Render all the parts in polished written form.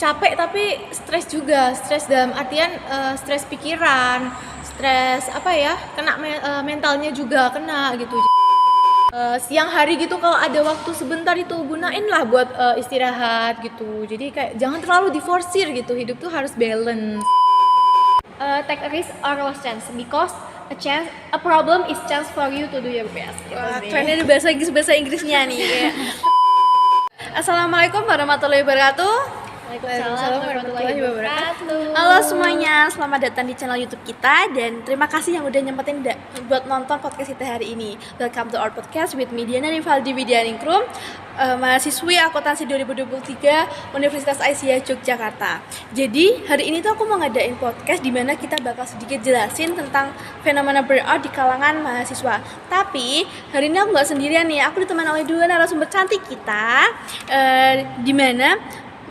capek tapi stres juga, stres dalam artian stres pikiran, stres apa ya, kena mentalnya juga kena gitu. Siang hari gitu kalau ada waktu sebentar itu gunain lah buat istirahat gitu. Jadi kayak jangan terlalu diforsir gitu, hidup tuh harus balance. Take a risk or lost chance because a problem is chance for you to do your best. Wah, trennya bahasa Inggrisnya nih kayak. Assalamualaikum warahmatullahi wabarakatuh. Waalaikumsalam warahmatullahi wabarakatuh. Halo semuanya, selamat datang di channel YouTube kita dan terima kasih yang udah nyempetin buat nonton podcast kita hari ini. Welcome to our podcast with me Diana Rivaldi Widyaningrum, mahasiswi akuntansi 2023 Universitas Aisyah Yogyakarta. Jadi hari ini tuh aku mau ngadain podcast di mana kita bakal sedikit jelasin tentang fenomena burnout di kalangan mahasiswa. Tapi hari ini aku nggak sendirian nih, aku ditemani oleh dua narasumber cantik kita, di mana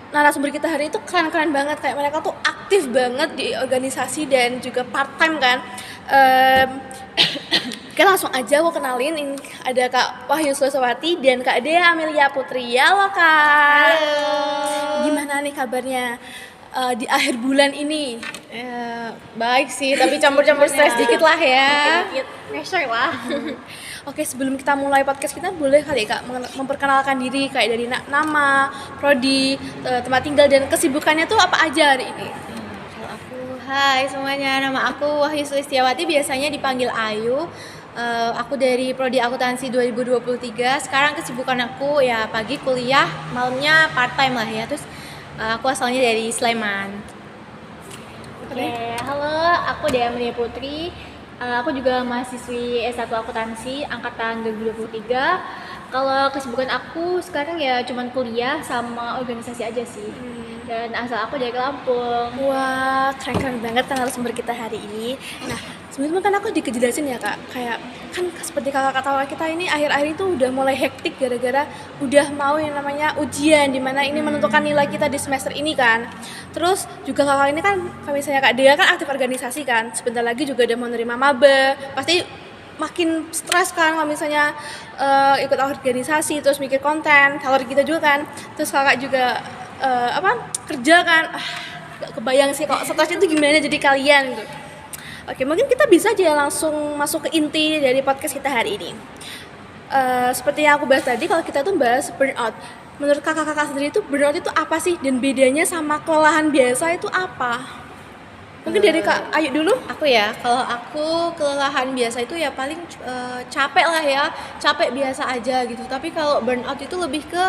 narasumber kita hari itu keren-keren banget, kayak mereka tuh aktif banget di organisasi dan juga part time kan. Oke, langsung aja aku kenalin, ini ada Kak Wahyu Sulawati dan Kak Dea Amelia Putri. Halo Kak. Halo. Gimana nih kabarnya di akhir bulan ini? Baik sih, tapi campur-campur stres dikit lah ya. Dikit pressure lah. Oke, sebelum kita mulai podcast kita boleh kali Kak memperkenalkan diri kayak dari nama, prodi, tempat tinggal dan kesibukannya tuh apa aja hari ini? Kalau aku, hai semuanya, nama aku Wahyu Sulawati, biasanya dipanggil Ayu. Aku dari prodi akuntansi 2023. Sekarang kesibukan aku ya pagi kuliah, malamnya part time lah ya. Terus aku asalnya dari Sleman. Oke, halo, aku Dea Amelia Putri. Aku juga mahasiswi S1 akuntansi angkatan 2023. Kalau kesibukan aku sekarang ya cuman kuliah sama organisasi aja sih. Dan asal aku dari Lampung. Wah, keren-keren banget narasumber kita hari ini. Nah, sebelumnya kan aku dikejelasin ya Kak, kayak kan seperti kakak ketawa kita ini akhir-akhir itu udah mulai hektik gara-gara udah mau yang namanya ujian, dimana ini menentukan nilai kita di semester ini kan. Terus juga kakak ini kan, kalau misalnya Kak Dea kan aktif organisasi kan, sebentar lagi juga udah mau nerima maba, pasti makin stres kan kalau misalnya ikut organisasi, terus mikir konten, kalau kita juga kan, terus kakak juga kerja kan, gak kebayang sih kok stresnya itu gimana jadi kalian gitu. Oke, mungkin kita bisa aja langsung masuk ke inti dari podcast kita hari ini. Seperti yang aku bahas tadi, kalau kita tuh bahas burnout, menurut kakak-kakak sendiri itu burnout itu apa sih dan bedanya sama kelelahan biasa itu apa? Mungkin dari Kak Ayu dulu. Aku ya, kalau aku kelelahan biasa itu ya paling capek lah ya, capek biasa aja gitu. Tapi kalau burnout itu lebih ke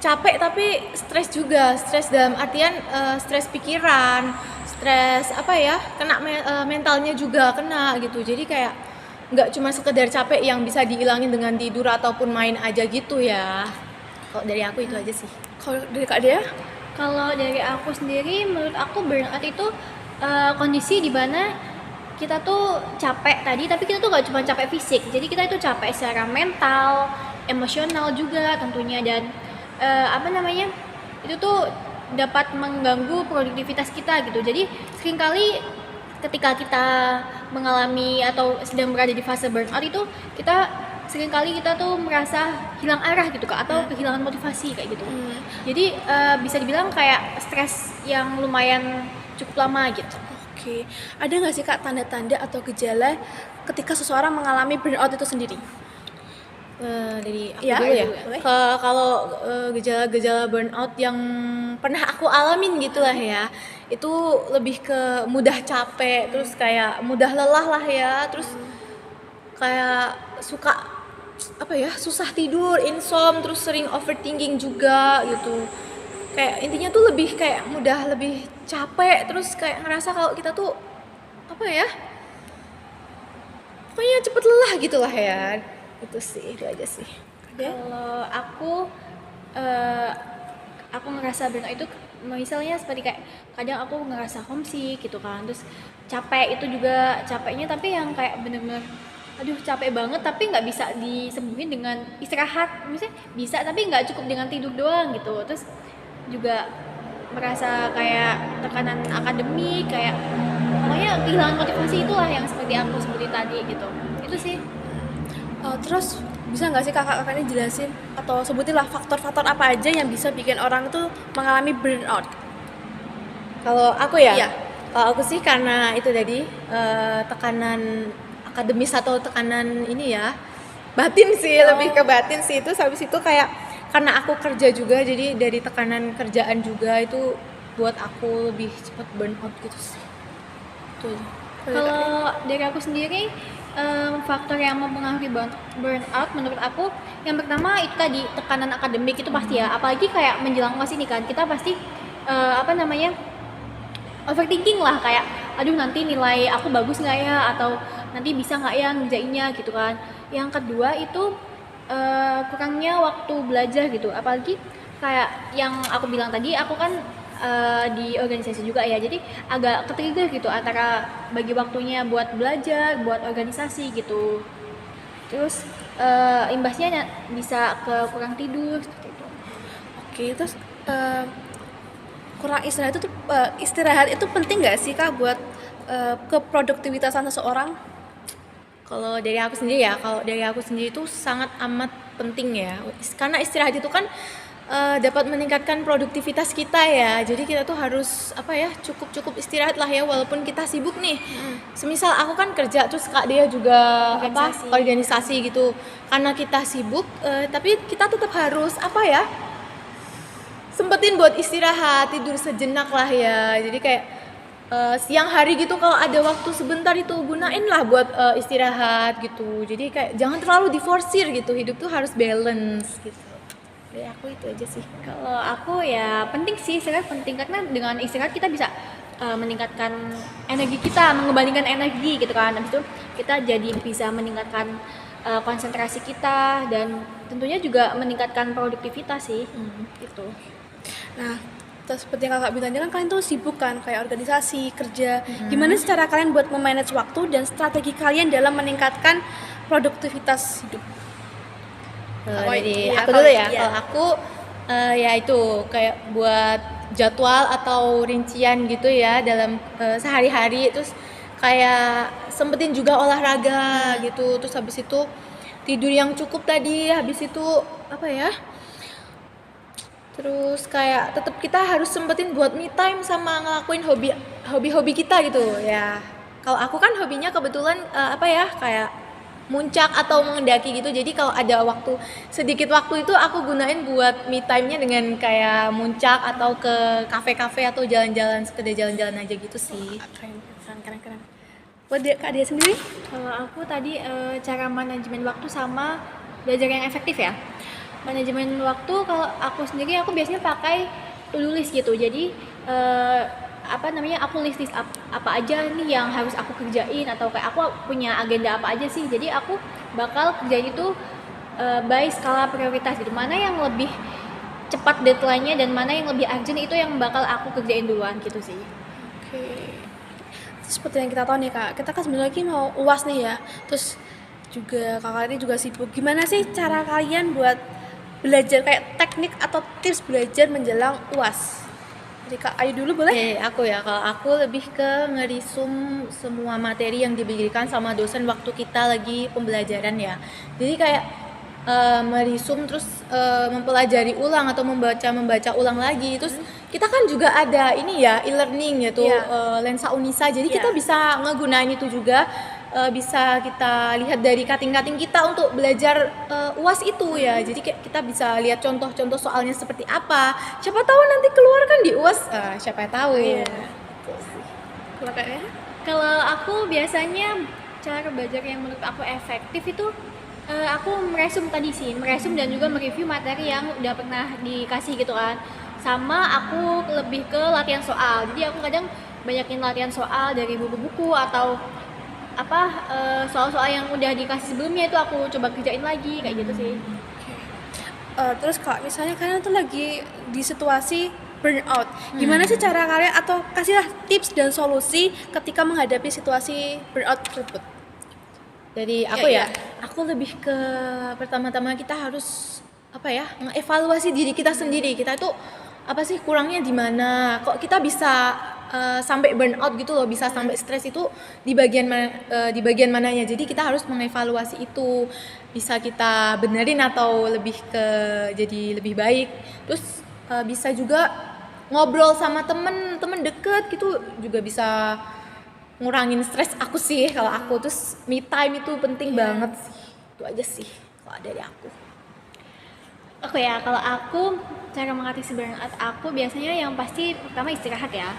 capek tapi stres juga, stres dalam artian stres pikiran, stres apa ya, kena mentalnya juga kena gitu. Jadi kayak nggak cuma sekedar capek yang bisa dihilangin dengan tidur ataupun main aja gitu ya. Kalau dari aku itu aja sih. Kalau dari Kak Dea? Kalau dari aku sendiri, menurut aku burnout itu kondisi di mana kita tuh capek tadi, tapi kita tuh gak cuma capek fisik, jadi kita itu capek secara mental, emosional juga tentunya, dan itu tuh dapat mengganggu produktivitas kita gitu. Jadi seringkali ketika kita mengalami atau sedang berada di fase burnout itu seringkali kita tuh merasa hilang arah gitu Kak, atau kehilangan motivasi kayak gitu. Jadi bisa dibilang kayak stres yang lumayan cukup lama gitu. Oke, ada nggak sih Kak tanda-tanda atau gejala ketika seseorang mengalami burnout itu sendiri? Dari aku Ya, dulu ya. boleh. Kalau gejala-gejala burnout yang pernah aku alamin gitulah ya, itu lebih ke mudah capek, terus kayak mudah lelah lah ya, terus kayak suka susah tidur, insomnia, terus sering overthinking juga gitu. Kayak intinya tuh lebih kayak mudah lebih capek, terus kayak ngerasa kalau kita tuh pokoknya cepet lelah gitulah ya. Itu aja sih. Kalau aku ngerasa burnout itu misalnya seperti kayak kadang aku ngerasa homesick gitu kan, terus capek itu juga capeknya tapi yang kayak bener-bener aduh capek banget tapi nggak bisa disembuhin dengan istirahat, misalnya bisa tapi nggak cukup dengan tidur doang gitu. Terus juga merasa kayak tekanan akademik, kayak pokoknya kehilangan motivasi, itulah yang seperti aku sebutin tadi gitu. Itu sih. Terus bisa nggak sih kakak-kakak ini jelasin atau sebutin lah faktor-faktor apa aja yang bisa bikin orang tuh mengalami burnout? Kalau aku ya, Iya. kalau aku sih karena itu tadi tekanan akademis atau tekanan ini ya, batin sih, lebih ke batin sih. Itu habis itu kayak karena aku kerja juga, jadi dari tekanan kerjaan juga itu buat aku lebih cepat burn out gitu sih. Itu aja. Kalau dari aku sendiri, faktor yang mempengaruhi burnout menurut aku yang pertama itu tadi tekanan akademik itu pasti ya, apalagi kayak menjelang UAS ini kan kita pasti overthinking lah, kayak aduh nanti nilai aku bagus nggak ya, atau nanti bisa nggak ya ngerjainnya gitu kan. Yang kedua itu kurangnya waktu belajar gitu, apalagi kayak yang aku bilang tadi, aku kan di organisasi juga ya, jadi agak ketrigger gitu antara bagi waktunya buat belajar, buat organisasi gitu. Terus imbasnya bisa ke kurang tidur seperti itu. Oke, terus kurang istirahat itu penting nggak sih Kak buat keproduktivitasan seseorang? Kalau dari aku sendiri ya, kalau dari aku sendiri itu sangat amat penting ya, karena istirahat itu kan dapat meningkatkan produktivitas kita ya. Jadi kita tuh harus cukup istirahat lah ya, walaupun kita sibuk nih. Semisal aku kan kerja, terus Kak Dea juga organisasi gitu. Karena kita sibuk, tapi kita tetap harus sempetin buat istirahat, tidur sejenak lah ya. Jadi kayak siang hari gitu kalau ada waktu sebentar itu gunain lah buat istirahat gitu. Jadi kayak jangan terlalu diforsir gitu, hidup tuh harus balance gitu. Dari aku itu aja sih. Kalau aku ya penting sih, istirahat penting karena dengan istirahat kita bisa meningkatkan energi kita, mengembalikan energi gitu kan. Habis itu kita jadi bisa meningkatkan konsentrasi kita dan tentunya juga meningkatkan produktivitas sih. Gitu. Nah, terus seperti yang kakak bilang tadi kan kalian tuh sibuk kan kayak organisasi, kerja. Gimana sih cara kalian buat memanage waktu dan strategi kalian dalam meningkatkan produktivitas hidup? Dari Iya, aku dulu ya. iya. Kalau aku ya itu kayak buat jadwal atau rincian gitu ya dalam sehari-hari, terus kayak sempetin juga olahraga gitu, terus habis itu tidur yang cukup tadi, habis itu terus kayak tetap kita harus sempetin buat me time sama ngelakuin hobi-hobi kita gitu ya. Kalau aku kan hobinya kebetulan kayak muncak atau mengendaki gitu. Jadi kalau ada sedikit waktu itu aku gunain buat me time-nya dengan kayak muncak atau ke kafe-kafe atau jalan-jalan, sekedar jalan-jalan aja gitu sih. Keren. Buat Kak Dia sendiri? Kalau aku tadi cara manajemen waktu sama belajar yang efektif ya. Manajemen waktu kalau aku sendiri, aku biasanya pakai to-do list gitu. Jadi aku list apa aja nih yang harus aku kerjain, atau kayak aku punya agenda apa aja sih. Jadi aku bakal kerjain itu by skala prioritas gitu. Mana yang lebih cepat deadline-nya dan mana yang lebih urgent, itu yang bakal aku kerjain duluan gitu sih. Oke. Seperti yang kita tahu nih Kak, kita kan sebentar lagi mau UAS nih ya. Terus juga kakak ini juga sibuk. Gimana sih cara kalian buat belajar, kayak teknik atau tips belajar menjelang UAS? Jadi Kak Ayu dulu boleh? Aku ya, kalau aku lebih ke ngerisum semua materi yang diberikan sama dosen waktu kita lagi pembelajaran ya. Jadi kayak merisum, terus mempelajari ulang atau membaca ulang lagi. Terus kita kan juga ada ini ya, e-learning yaitu Lensa Unisa. Jadi kita bisa ngegunain itu juga, bisa kita lihat dari kating-kating kita untuk belajar UAS itu ya. Jadi kita bisa lihat contoh-contoh soalnya seperti apa. Siapa tahu nanti keluar kan di UAS, siapa tahu. Kalau kayaknya? Kalau aku biasanya cara belajar yang menurut aku efektif itu aku meresum dan juga mereview materi yang udah pernah dikasih gitu kan. Sama aku lebih ke latihan soal. Jadi aku kadang banyakin latihan soal dari buku-buku atau soal-soal yang udah dikasih sebelumnya, itu aku coba kerjain lagi kayak gitu sih. Terus Kak, misalnya kalian tuh lagi di situasi burnout, gimana sih cara kalian, atau kasihlah tips dan solusi ketika menghadapi situasi burnout tersebut? Dari aku aku lebih ke pertama-tama kita harus mengevaluasi diri kita sendiri. Kita itu kurangnya di mana? Kok kita bisa sampai burnout gitu loh, bisa sampai stres itu di bagian mananya. Jadi kita harus mengevaluasi itu, bisa kita benerin atau lebih ke jadi lebih baik. Terus bisa juga ngobrol sama temen deket gitu juga bisa ngurangin stres aku sih kalau aku. Terus me time itu penting banget sih, itu aja sih kalau dari aku. Oke ya, kalau aku cara mengatasi burnout aku biasanya yang pasti pertama istirahat ya.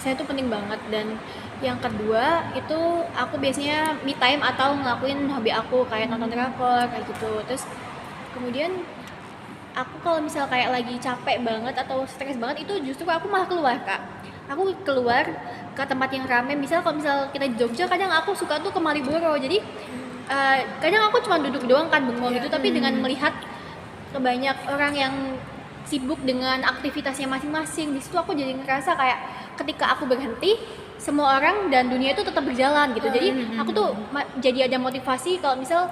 Saya itu penting banget, dan yang kedua itu aku biasanya me time atau ngelakuin hobi aku kayak nonton drakor kayak gitu. Terus kemudian aku kalau misal kayak lagi capek banget atau stres banget itu justru aku malah keluar, Kak. Aku keluar ke tempat yang ramai. Misal kalau misal kita di Jogja, kadang aku suka tuh ke Malioboro. Jadi kadang aku cuma duduk doang kan bengong gitu, tapi dengan melihat banyak orang yang sibuk dengan aktivitasnya masing-masing, di situ aku jadi ngerasa kayak ketika aku berhenti, semua orang dan dunia itu tetap berjalan gitu. Jadi aku tuh jadi ada motivasi kalau misal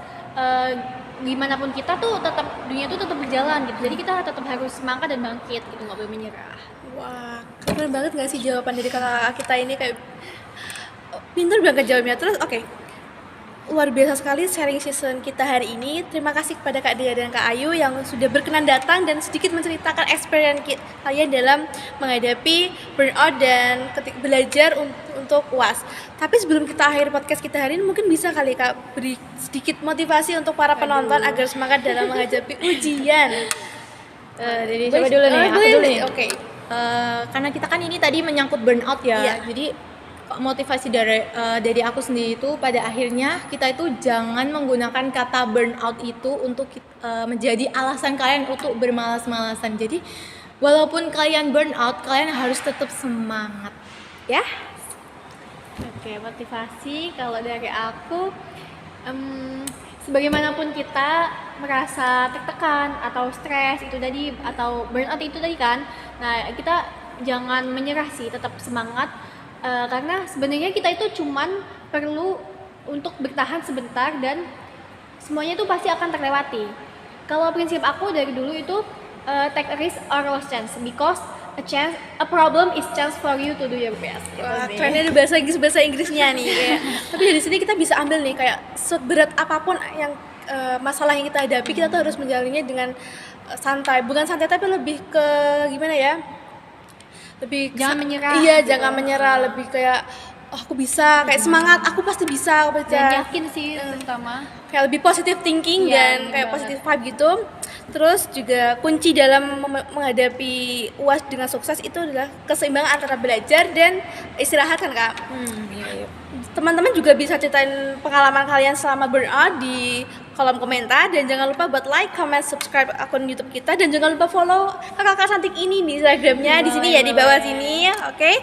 gimana pun kita tuh tetap, dunia tuh tetap berjalan gitu. Jadi kita tetap harus semangat dan bangkit gitu, nggak boleh menyerah. Wah, keren banget gak sih jawaban dari kakak kita ini, kayak pintar banget jawabnya. Terus oke, luar biasa sekali sharing season kita hari ini. Terima kasih kepada Kak Dea dan Kak Ayu yang sudah berkenan datang dan sedikit menceritakan experience kalian dalam menghadapi burnout dan belajar untuk UAS. Tapi sebelum kita akhir podcast kita hari ini, mungkin bisa kali Kak beri sedikit motivasi untuk para penonton agar semangat dalam menghadapi ujian. Jadi coba dulu nih, aku dulu nih. Oke. Karena kita kan ini tadi menyangkut burnout ya, Iya. jadi motivasi dari aku sendiri itu pada akhirnya kita itu jangan menggunakan kata burnout itu untuk menjadi alasan kalian untuk bermalas-malasan. Jadi walaupun kalian burnout, kalian harus tetap semangat ya. Oke, motivasi kalau dari aku, sebagaimanapun kita merasa tertekan atau stres itu tadi, atau burnout itu tadi kan, nah kita jangan menyerah sih, tetap semangat. Karena sebenarnya kita itu cuman perlu untuk bertahan sebentar dan semuanya itu pasti akan terlewati. Kalau prinsip aku dari dulu itu take a risk or lost chance, because a problem is chance for you to do your best. Wah, kerennya di bahasa Inggrisnya nih kayak. Tapi dari sini kita bisa ambil nih kayak seberat apapun yang masalah yang kita hadapi, kita tuh harus menjalaninya dengan santai. Bukan santai tapi lebih ke gimana ya? Lebih Jangan menyerah. Iya, jangan menyerah, lebih kayak oh, aku bisa, kayak semangat, aku pasti bisa, aku Dan percaya. yakin sih terutama. Kayak lebih positive thinking Iya, dan bener kayak banget. positive vibe gitu. Terus juga kunci dalam menghadapi UAS dengan sukses itu adalah keseimbangan antara belajar dan istirahat kan Kak. Teman-teman juga bisa ceritain pengalaman kalian selama burnout di kolom komentar, dan jangan lupa buat like, comment, subscribe akun YouTube kita, dan jangan lupa follow kakak cantik ini di Instagramnya di sini ya, di bawah sini. Oke,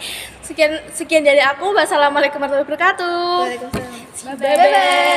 sekian dari aku. Wassalamualaikum warahmatullahi wabarakatuh. Waalaikumsalam. Bye bye.